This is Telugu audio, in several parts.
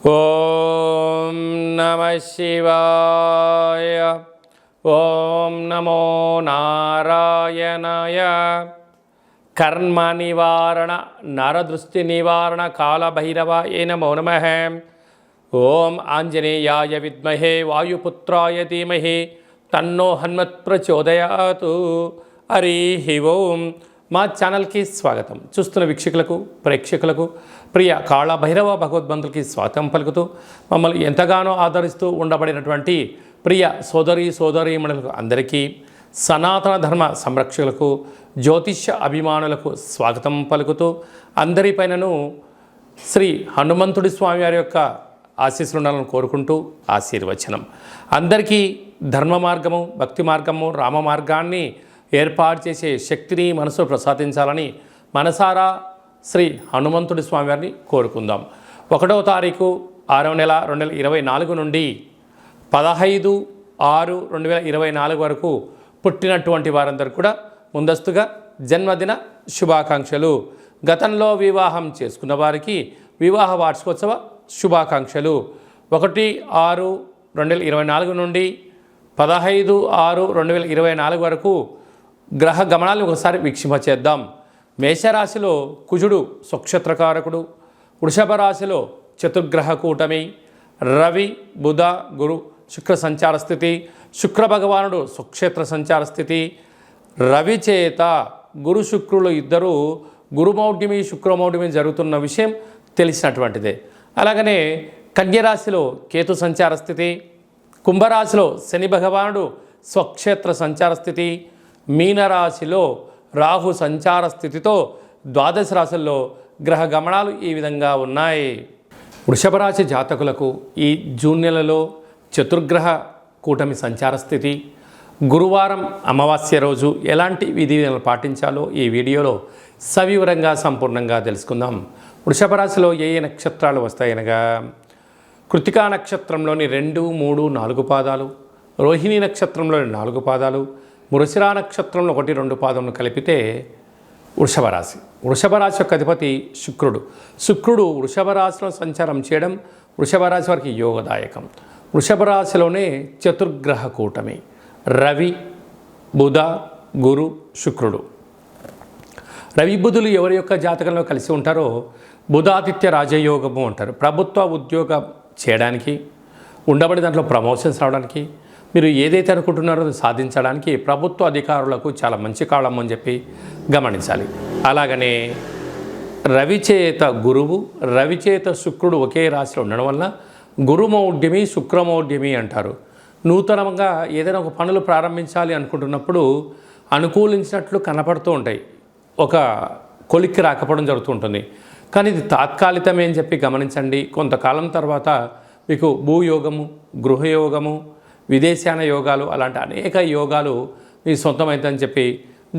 ఓం నమః శివాయ. ఓం నమో నారాయణాయ. కర్మ నివారణ నరదృష్టి నివారణ కాళభైరవాయ నమో నమః. ఓం ఆంజనేయాయ విద్మహే వాయుపుత్రాయ ధీమహి తన్నో హనుమత్ ప్రచోదయాతు. హరి ఓం. మా ఛానల్కి స్వాగతం. చూస్తున్న వీక్షకులకు ప్రేక్షకులకు ప్రియ కాళభైరవ భగవద్బంధులకి స్వాగతం పలుకుతూ మమ్మల్ని ఎంతగానో ఆదరిస్తూ ఉండబడినటువంటి ప్రియ సోదరీమణులకు అందరికీ, సనాతన ధర్మ సంరక్షకులకు, జ్యోతిష్య అభిమానులకు స్వాగతం పలుకుతూ అందరిపైనను శ్రీ హనుమంతుడి స్వామి వారి యొక్క ఆశీస్సులు ఉండాలని కోరుకుంటూ ఆశీర్వచనం. అందరికీ ధర్మ మార్గము, భక్తి మార్గము, రామ మార్గాన్ని ఏర్పాటు చేసే శక్తిని మనసు ప్రసాదించాలని మనసారా శ్రీ హనుమంతుడి స్వామి వారిని కోరుకుందాం. 1వ తారీఖు 6వ నెల 2024 నుండి 15/6/2024 వరకు పుట్టినటువంటి వారందరూ కూడా ముందస్తుగా జన్మదిన శుభాకాంక్షలు. గతంలో వివాహం చేసుకున్న వారికి వివాహ వార్షికోత్సవ శుభాకాంక్షలు. 1/6/2024 నుండి 15/6/2024 వరకు గ్రహ గమనాలను ఒకసారి వీక్షింపచేద్దాం. మేషరాశిలో కుజుడు స్వక్షేత్రకారకుడు, వృషభ రాశిలో చతుర్గ్రహ కూటమి, రవి బుధ గురు శుక్ర సంచార స్థితి, శుక్ర భగవానుడు స్వక్షేత్ర సంచార స్థితి. రవి చేత గురు శుక్రులు ఇద్దరు గురుమౌఢ్యమి శుక్రమౌఢ్యమి జరుగుతున్న విషయం తెలిసినటువంటిదే. అలాగనే కన్యరాశిలో కేతు సంచార స్థితి, కుంభరాశిలో శని భగవానుడు స్వక్షేత్ర సంచార స్థితి, మీనరాశిలో రాహు సంచార స్థితితో ద్వాదశ రాశుల్లో గ్రహ గమనాలు ఈ విధంగా ఉన్నాయి. వృషభ రాశి జాతకులకు ఈ జూన్ నెలలో చతుర్గ్రహ కూటమి సంచార స్థితి, గురువారం అమావాస్య రోజు ఎలాంటి విధులను పాటించాలో ఈ వీడియోలో సవివరంగా సంపూర్ణంగా తెలుసుకుందాం. వృషభ రాశిలో ఏ ఏ నక్షత్రాలు వస్తాయనగా కృతికా నక్షత్రంలోని 2, 3, 4 పాదాలు, రోహిణి నక్షత్రంలోని 4 పాదాలు, మృగశిర నక్షత్రంలో 1, 2 పాదములు కలిపితే వృషభ రాశి. వృషభ రాశి యొక్క అధిపతి శుక్రుడు వృషభ రాశిలో సంచారం చేయడం వృషభ రాశి వారికి యోగదాయకం. వృషభ రాశిలోనే చతుర్గ్రహ కూటమి రవి బుధ గురు శుక్రుడు. రవి బుధులు ఎవరి యొక్క జాతకంలో కలిసి ఉంటారో బుధాదిత్య రాజయోగము అంటారు. ప్రభుత్వ ఉద్యోగం చేయడానికి, ఉండబడి దాంట్లో ప్రమోషన్స్ రావడానికి, మీరు ఏదైతే అనుకుంటున్నారో సాధించడానికి ప్రభుత్వ అధికారులకు చాలా మంచి కాలం అని చెప్పి గమనించాలి. అలాగనే రవిచేత గురువు, రవిచేత శుక్రుడు ఒకే రాశిలో ఉండడం వల్ల గురుమౌఢ్యమి శుక్రమౌఢ్యమి అంటారు. నూతనంగా ఏదైనా ఒక పనులు ప్రారంభించాలి అనుకుంటున్నప్పుడు అనుకూలించినట్లు కనపడుతూ ఉంటాయి, ఒక కొలిక్కి రాకపోవడం జరుగుతూ ఉంటుంది. కానీ ఇది తాత్కాలికమే అని చెప్పి గమనించండి. కొంతకాలం తర్వాత మీకు భూయోగము, గృహయోగము, విదేశాన యోగాలు అలాంటి అనేక యోగాలు మీ సొంతమైందని చెప్పి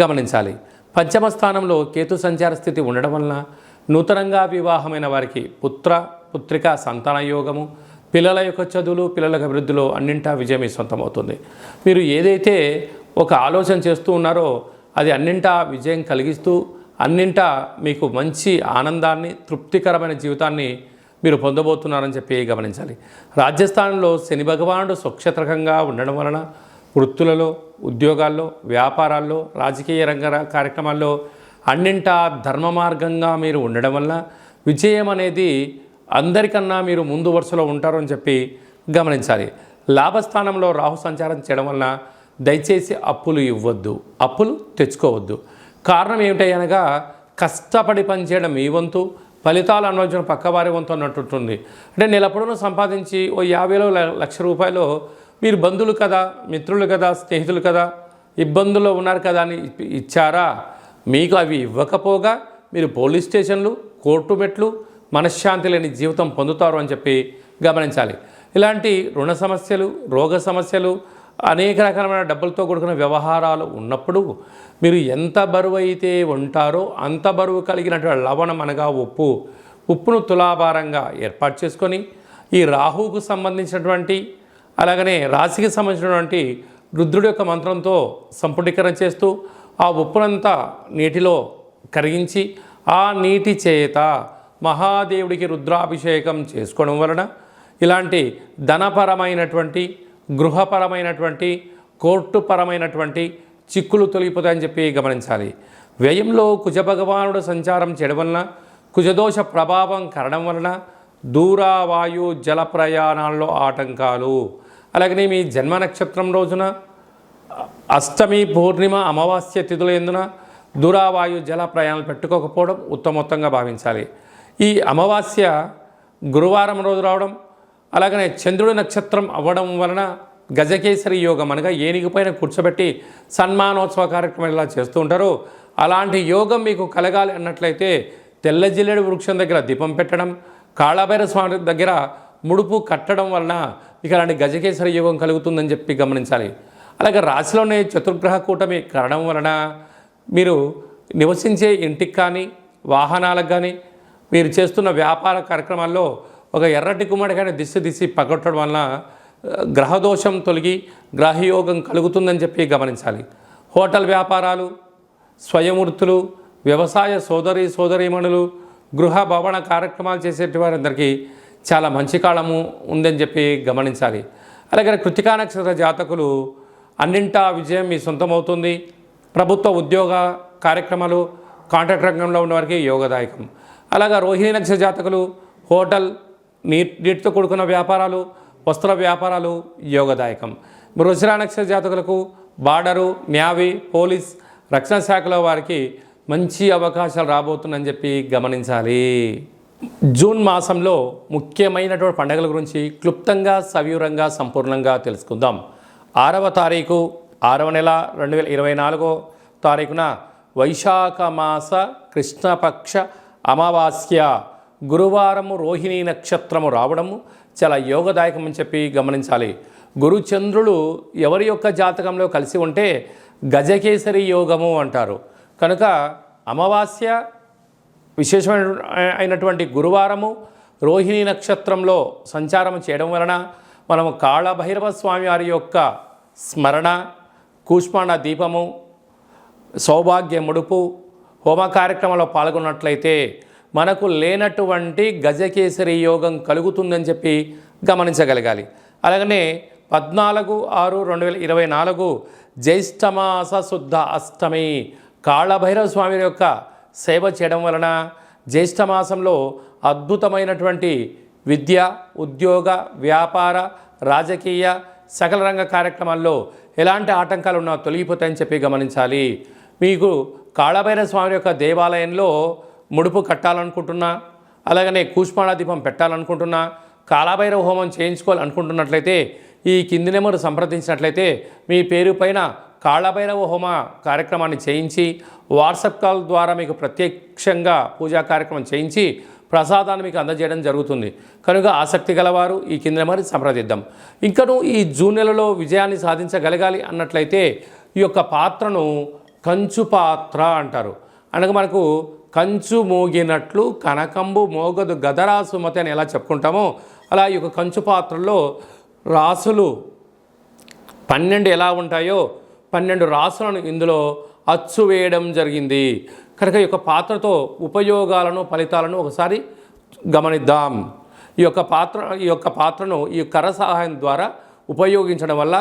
గమనించాలి. పంచమ స్థానంలో కేతు సంచార స్థితి ఉండడం వలన నూతనంగా వివాహమైన వారికి పుత్రిక సంతాన యోగము, పిల్లల యొక్క చదువులు, పిల్లల అభివృద్ధిలో అన్నింటా విజయం మీ సొంతమవుతుంది. మీరు ఏదైతే ఒక ఆలోచన చేస్తూ ఉన్నారో అది అన్నింటా విజయం కలిగిస్తూ అన్నింటా మీకు మంచి ఆనందాన్ని, తృప్తికరమైన జీవితాన్ని మీరు పొందబోతున్నారని చెప్పి గమనించాలి. రాజ్యస్థానంలో శని భగవానుడు స్వక్షేత్రకంగా ఉండడం వలన వృత్తులలో, ఉద్యోగాల్లో, వ్యాపారాల్లో, రాజకీయ రంగ కార్యక్రమాల్లో అన్నింటా ధర్మ మార్గంగా మీరు ఉండడం వల్ల విజయం అనేది అందరికన్నా మీరు ముందు వరుసలో ఉంటారు అని చెప్పి గమనించాలి. లాభస్థానంలో రాహు సంచారం చేయడం వలన దయచేసి అప్పులు ఇవ్వద్దు, అప్పులు తెచ్చుకోవద్దు. కారణం ఏమిటి అనగా కష్టపడి పనిచేయడం మీ వంతు, ఫలితాలు అనుభవించడం పక్కవారి వంతు అన్నట్టుంటుంది. అంటే నెలపొడవును సంపాదించి ఓ 50,000 లక్ష రూపాయలు మీరు బంధువులు కదా, మిత్రులు కదా, స్నేహితులు కదా, ఇబ్బందుల్లో ఉన్నారు కదా అని ఇచ్చారా? మీకు అవి ఇవ్వకపోగా మీరు పోలీస్ స్టేషన్లు, కోర్టు మెట్లు, మనశ్శాంతి లేని జీవితం పొందుతారు అని చెప్పి గమనించాలి. ఇలాంటి రుణ సమస్యలు, రోగ సమస్యలు, అనేక రకాలైన డబ్బులతో కూడుకున్న వ్యవహారాలు ఉన్నప్పుడు మీరు ఎంత బరువు అయితే ఉంటారో అంత బరువు కలిగినటువంటి లవణం అనగా ఉప్పును తులాభారంగా ఏర్పాటు చేసుకొని ఈ రాహువుకు సంబంధించినటువంటి అలాగనే రాశికి సంబంధించినటువంటి రుద్రుడి యొక్క మంత్రంతో సంపుటీకరణ చేస్తూ ఆ ఉప్పునంతా నీటిలో కరిగించి ఆ నీటి చేత మహాదేవుడికి రుద్రాభిషేకం చేసుకోవడం వలన ఇలాంటి ధనపరమైనటువంటి, గృహపరమైనటువంటి, కోర్టుపరమైనటువంటి చిక్కులు తొలగిపోతాయని చెప్పి గమనించాలి. వ్యయంలో కుజభగవానుడు సంచారం చేయడం వలన, కుజదోష ప్రభావం కరడం వలన దూరావాయు జల ప్రయాణాల్లో ఆటంకాలు. అలాగనే మీ జన్మ నక్షత్రం రోజున అష్టమి, పూర్ణిమ, అమావాస్య తిథుల యందున దూరావాయు జల ప్రయాణాలు పెట్టుకోకపోవడం ఉత్తమోత్తంగా భావించాలి. ఈ అమావాస్య గురువారం రోజు రావడం, అలాగనే చంద్రుడి నక్షత్రం అవ్వడం వలన గజకేసరి యోగం అనగా ఏనుగు పైన కూర్చోబెట్టి సన్మానోత్సవ కార్యక్రమం ఇలా చేస్తూ ఉంటారు. అలాంటి యోగం మీకు కలగాలి అన్నట్లయితే తెల్ల జిల్లేడు వృక్షం దగ్గర దీపం పెట్టడం, కాళభైరవ స్వామి దగ్గర ముడుపు కట్టడం వలన మీకు అలాంటి గజకేసరి యోగం కలుగుతుందని చెప్పి గమనించాలి. అలాగే రాశిలోనే చతుర్గ్రహ కూటమి కారణం వలన మీరు నివసించే ఇంటికి కానీ, వాహనాలకు కానీ, మీరు చేస్తున్న వ్యాపార కార్యక్రమాల్లో ఒక ఎర్రటి గుమ్మడికాయని దిశ పగొట్టడం వలన గ్రహదోషం తొలగి గ్రహయోగం కలుగుతుందని చెప్పి గమనించాలి. హోటల్ వ్యాపారాలు, స్వయం వృత్తులు, వ్యవసాయ సోదరీమణులు, గృహ భవన కార్యక్రమాలు చేసేటి వారందరికీ చాలా మంచి కాలము ఉందని చెప్పి గమనించాలి. అలాగే కృత్తికా నక్షత్ర జాతకులు అన్నింటా విజయం మీ సొంతమవుతుంది. ప్రభుత్వ ఉద్యోగ కార్యక్రమాలు, కాంట్రాక్ట్ రంగంలో ఉన్నవారికి యోగదాయకం. అలాగే రోహిణి నక్షత్ర జాతకులు హోటల్, నీటితో కూడుకున్న వ్యాపారాలు, వస్త్ర వ్యాపారాలు యోగదాయకం. వృషిర నక్షత్ర జాతకులకు బార్డరు, నేవీ, పోలీస్, రక్షణ శాఖలో వారికి మంచి అవకాశాలు రాబోతుందని చెప్పి గమనించాలి. జూన్ మాసంలో ముఖ్యమైనటువంటి పండుగల గురించి క్లుప్తంగా, సవివరంగా, సంపూర్ణంగా తెలుసుకుందాం. 6వ తారీఖు 6వ నెల 2024 తారీఖున వైశాఖ మాస కృష్ణపక్ష అమావాస్య గురువారము రోహిణీ నక్షత్రము రావడము చాలా యోగదాయకం అని చెప్పి గమనించాలి. గురుచంద్రులు ఎవరి యొక్క జాతకంలో కలిసి ఉంటే గజకేసరి యోగము అంటారు. కనుక అమావాస్య విశేషమైనటువంటి గురువారము రోహిణీ నక్షత్రంలో సంచారం చేయడం వలన మనము కాళభైరవ స్వామి వారి యొక్క స్మరణ, కూష్మాండ దీపము, సౌభాగ్య ముడుపు, హోమ కార్యక్రమంలో పాల్గొన్నట్లయితే మనకు లేనటువంటి గజకేసరి యోగం కలుగుతుందని చెప్పి గమనించగలగాలి. అలాగనే 14/6/2024 జ్యేష్ఠమాస శుద్ధ అష్టమి కాళభైరవ స్వామి యొక్క సేవ చేయడం వలన జ్యేష్ఠమాసంలో అద్భుతమైనటువంటి విద్య, ఉద్యోగ, వ్యాపార, రాజకీయ సకల రంగ కార్యక్రమాల్లో ఎలాంటి ఆటంకాలు ఉన్నా తొలగిపోతాయని చెప్పి గమనించాలి. మీకు కాళభైరవ స్వామి యొక్క దేవాలయంలో ముడుపు కట్టాలనుకుంటున్నా, అలాగనే కూష్మాండ దీపం పెట్టాలనుకుంటున్నా, కాళభైరవ హోమం చేయించుకోవాలనుకుంటున్నట్లయితే ఈ కింది నెంబరు సంప్రదించినట్లయితే మీ పేరు పైన కాళభైరవ హోమ కార్యక్రమాన్ని చేయించి వాట్సాప్ కాల్ ద్వారా మీకు ప్రత్యక్షంగా పూజా కార్యక్రమం చేయించి ప్రసాదాన్ని మీకు అందజేయడం జరుగుతుంది. కనుక ఆసక్తి గలవారు ఈ కింద నెంబర్ సంప్రదిద్దాం. ఇంకనూ ఈ జూన్ నెలలో విజయాన్ని సాధించగలగాలి అన్నట్లయితే ఈ యొక్క పాత్రను కంచు పాత్ర అంటారు. అనగా మనకు కంచు మోగినట్లు కనకంబు మోగదు గదరా సుమతి అని ఎలా చెప్పుకుంటామో అలా ఈ యొక్క కంచు పాత్రలో రాసులు 12 ఎలా ఉంటాయో 12 రాసులను ఇందులో అచ్చు వేయడం జరిగింది. కనుక ఈ యొక్క పాత్రతో ఉపయోగాలను, ఫలితాలను ఒకసారి గమనిద్దాం. ఈ యొక్క పాత్రను ఈ కర్ర సహాయం ద్వారా ఉపయోగించడం వల్ల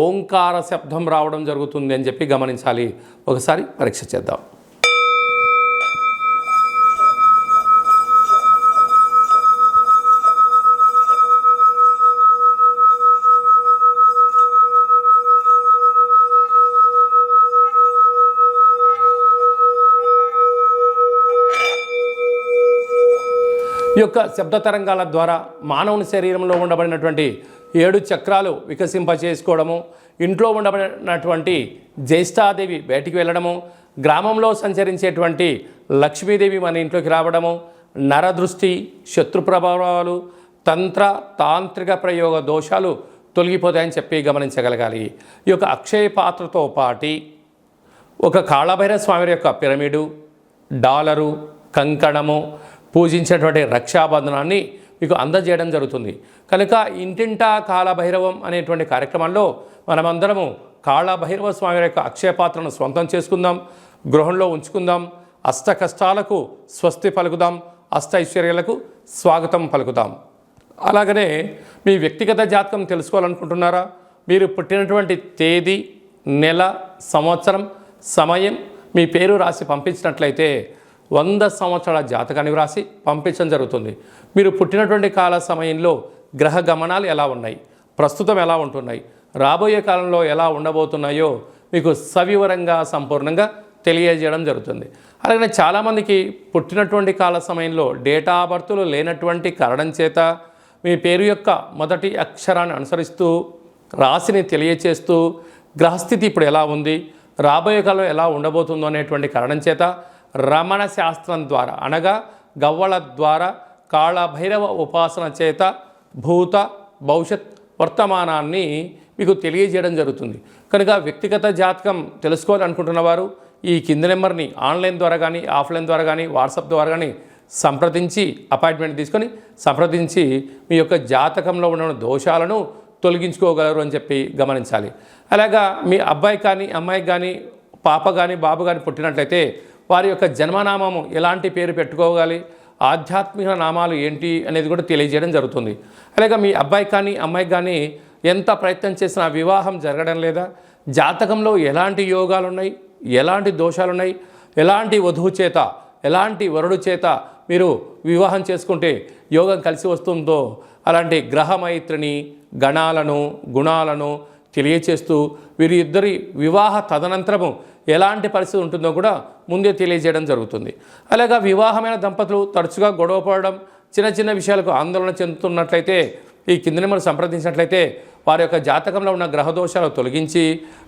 ఓంకార శబ్దం రావడం జరుగుతుంది అని చెప్పి గమనించాలి. ఒకసారి పరీక్ష చేద్దాం. ఈ యొక్క శబ్ద తరంగాల ద్వారా మానవుని శరీరంలో ఉండబడినటువంటి 7 చక్రాలు వికసింపచేసుకోవడము, ఇంట్లో ఉండబడినటువంటి జ్యేష్ఠాదేవి బయటికి వెళ్ళడము, గ్రామంలో సంచరించేటువంటి లక్ష్మీదేవి మన ఇంట్లోకి రావడము, నరదృష్టి, శత్రు ప్రభావాలు, తాంత్రిక ప్రయోగ దోషాలు తొలగిపోతాయని చెప్పి గమనించగలగాలి. ఈ యొక్క అక్షయ పాత్రతో పాటి ఒక కాళభైరవ స్వామి యొక్క పిరమిడు, డాలరు, కంకణము, పూజించినటువంటి రక్షాబంధనాన్ని మీకు అందజేయడం జరుగుతుంది. కనుక ఇంటింటా కాళభైరవం అనేటువంటి కార్యక్రమంలో మనమందరము కాళభైరవ స్వామి యొక్క అక్షయ పాత్రను స్వంతం చేసుకుందాం, గృహంలో ఉంచుకుందాం, అష్ట కష్టాలకు స్వస్తి పలుకుదాం. అష్టైశ్వర్యాలకు స్వాగతం పలుకుతాం. అలాగనే మీ వ్యక్తిగత జాతకం తెలుసుకోవాలనుకుంటున్నారా? మీరు పుట్టినటువంటి తేదీ, నెల, సంవత్సరం, సమయం, మీ పేరు రాసి పంపించినట్లయితే 100 సంవత్సరాల జాతకాన్ని రాసి పంపించడం జరుగుతుంది. మీరు పుట్టినటువంటి కాల సమయంలో గ్రహ గమనాలు ఎలా ఉన్నాయి, ప్రస్తుతం ఎలా ఉంటున్నాయి, రాబోయే కాలంలో ఎలా ఉండబోతున్నాయో మీకు సవివరంగా సంపూర్ణంగా తెలియజేయడం జరుగుతుంది. అలాగే చాలామందికి పుట్టినటువంటి కాల సమయంలో డేటా ఆఫ్ బర్త్లు లేనటువంటి కారణం చేత మీ పేరు యొక్క మొదటి అక్షరాన్ని అనుసరిస్తూ రాశిని తెలియచేస్తూ గ్రహస్థితి ఇప్పుడు ఎలా ఉంది, రాబోయే కాలం ఎలా ఉండబోతుందో అనేటువంటి కారణం చేత రమణ శాస్త్రం ద్వారా అనగా గవ్వల ద్వారా కాళభైరవ ఉపాసన చేత భూత భవిష్యత్ వర్తమానాన్ని మీకు తెలియజేయడం జరుగుతుంది. కనుక వ్యక్తిగత జాతకం తెలుసుకోవాలనుకుంటున్న వారు ఈ కింది నెంబర్ని ఆన్లైన్ ద్వారా కానీ ఆఫ్లైన్ ద్వారా కానీ వాట్సాప్ ద్వారా కానీ సంప్రదించి అపాయింట్మెంట్ తీసుకొని సంప్రదించి మీ యొక్క జాతకంలో ఉన్న దోషాలను తొలగించుకోగలరు అని చెప్పి గమనించాలి. అలాగా మీ అబ్బాయి కానీ అమ్మాయికి కానీ పాప కానీ బాబు కానీ పుట్టినట్లయితే వారి యొక్క జన్మనామము ఎలాంటి పేరు పెట్టుకోవాలి, ఆధ్యాత్మిక నామాలు ఏంటి అనేది కూడా తెలియజేయడం జరుగుతుంది. అలాగే మీ అబ్బాయి కానీ అమ్మాయికి కానీ ఎంత ప్రయత్నం చేసినా వివాహం జరగడం లేదా, జాతకంలో ఎలాంటి యోగాలు ఉన్నాయి, ఎలాంటి దోషాలు ఉన్నాయి, ఎలాంటి వధువు చేత ఎలాంటి వరుడు చేత మీరు వివాహం చేసుకుంటే యోగం కలిసి వస్తుందో అలాంటి గ్రహమైత్రిని గణాలను గుణాలను తెలియచేస్తూ వీరి ఇద్దరి వివాహ తదనంతరము ఎలాంటి పరిస్థితి ఉంటుందో కూడా ముందే తెలియజేయడం జరుగుతుంది. అలాగా వివాహమైన దంపతులు తరచుగా గొడవ పడడం, చిన్న చిన్న విషయాలకు ఆందోళన చెందుతున్నట్లయితే ఈ కింద నెంబర్ సంప్రదించినట్లయితే వారి యొక్క జాతకంలో ఉన్న గ్రహదోషాలు తొలగించి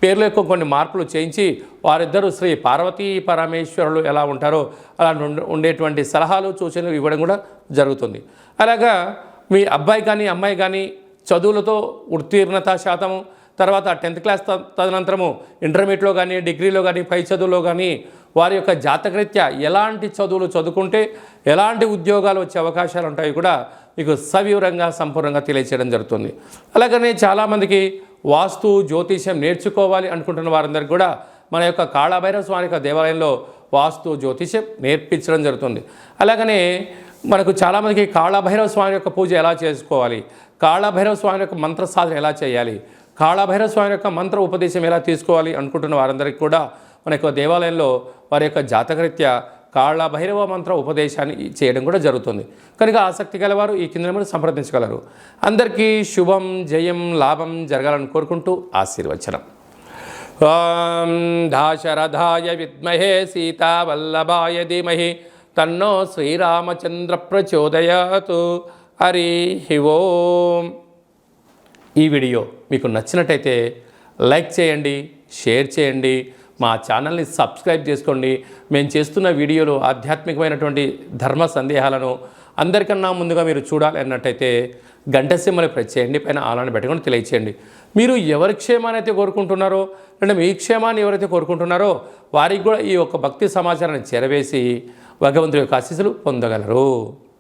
పేర్ల యొక్క కొన్ని మార్పులు చేయించి వారిద్దరూ శ్రీ పార్వతీ పరమేశ్వరులు ఎలా ఉంటారో అలా ఉండేటువంటి సలహాలు సూచనలు ఇవ్వడం కూడా జరుగుతుంది. అలాగా మీ అబ్బాయి కానీ అమ్మాయి కానీ చదువులతో ఉత్తీర్ణత శాతము, తర్వాత 10th క్లాస్ తదనంతరము ఇంటర్మీడియట్లో కానీ డిగ్రీలో కానీ పై చదువులో కానీ వారి యొక్క జాతకరీత్యా ఎలాంటి చదువులు చదువుకుంటే ఎలాంటి ఉద్యోగాలు వచ్చే అవకాశాలు ఉంటాయి కూడా మీకు సవివరంగా సంపూర్ణంగా తెలియచేయడం జరుగుతుంది. అలాగనే చాలామందికి వాస్తు జ్యోతిష్యం నేర్చుకోవాలి అనుకుంటున్న వారందరికీ కూడా మన యొక్క కాళభైరవ స్వామి యొక్క దేవాలయంలో వాస్తు జ్యోతిష్యం నేర్పించడం జరుగుతుంది. అలాగనే మనకు చాలామందికి కాళభైరవ స్వామి యొక్క పూజ ఎలా చేసుకోవాలి, కాళభైరవ స్వామి యొక్క మంత్ర సాధన ఎలా చేయాలి, కాళభైరవ స్వామి యొక్క మంత్ర ఉపదేశం ఎలా తీసుకోవాలి అనుకుంటున్న వారందరికీ కూడా మన యొక్క దేవాలయంలో వారి యొక్క జాతకరీత్యా కాళభైరవ మంత్ర ఉపదేశాన్ని చేయడం కూడా జరుగుతుంది. కనుక ఆసక్తి గలవారు ఈ కింద నెంబర్ సంప్రదించగలరు. అందరికీ శుభం, జయం, లాభం జరగాలని కోరుకుంటూ ఆశీర్వచనం. ఓం దాశరథాయ విద్మహే సీతావల్లభాయ ధీమహి తన్నో శ్రీరామచంద్ర ప్రచోదయాతు. హరి ఓం. ఈ వీడియో మీకు నచ్చినట్టయితే లైక్ చేయండి, షేర్ చేయండి, మా ఛానల్ని సబ్స్క్రైబ్ చేసుకోండి. మేము చేస్తున్న వీడియోలో ఆధ్యాత్మికమైనటువంటి ధర్మ సందేహాలను అందరికన్నా ముందుగా మీరు చూడాలి అన్నట్టయితే గంట సింబల్ని ప్రెస్ చేయండి, పైన ఆలని పెట్టుకొని తెలియచేయండి. మీరు ఎవరి క్షేమాన్ని అయితే కోరుకుంటున్నారో అంటే మీ క్షేమాన్ని ఎవరైతే కోరుకుంటున్నారో వారికి కూడా ఈ యొక్క భక్తి సమాచారాన్ని చేరవేసి భగవంతుడి యొక్క ఆశీస్సులు పొందగలరు.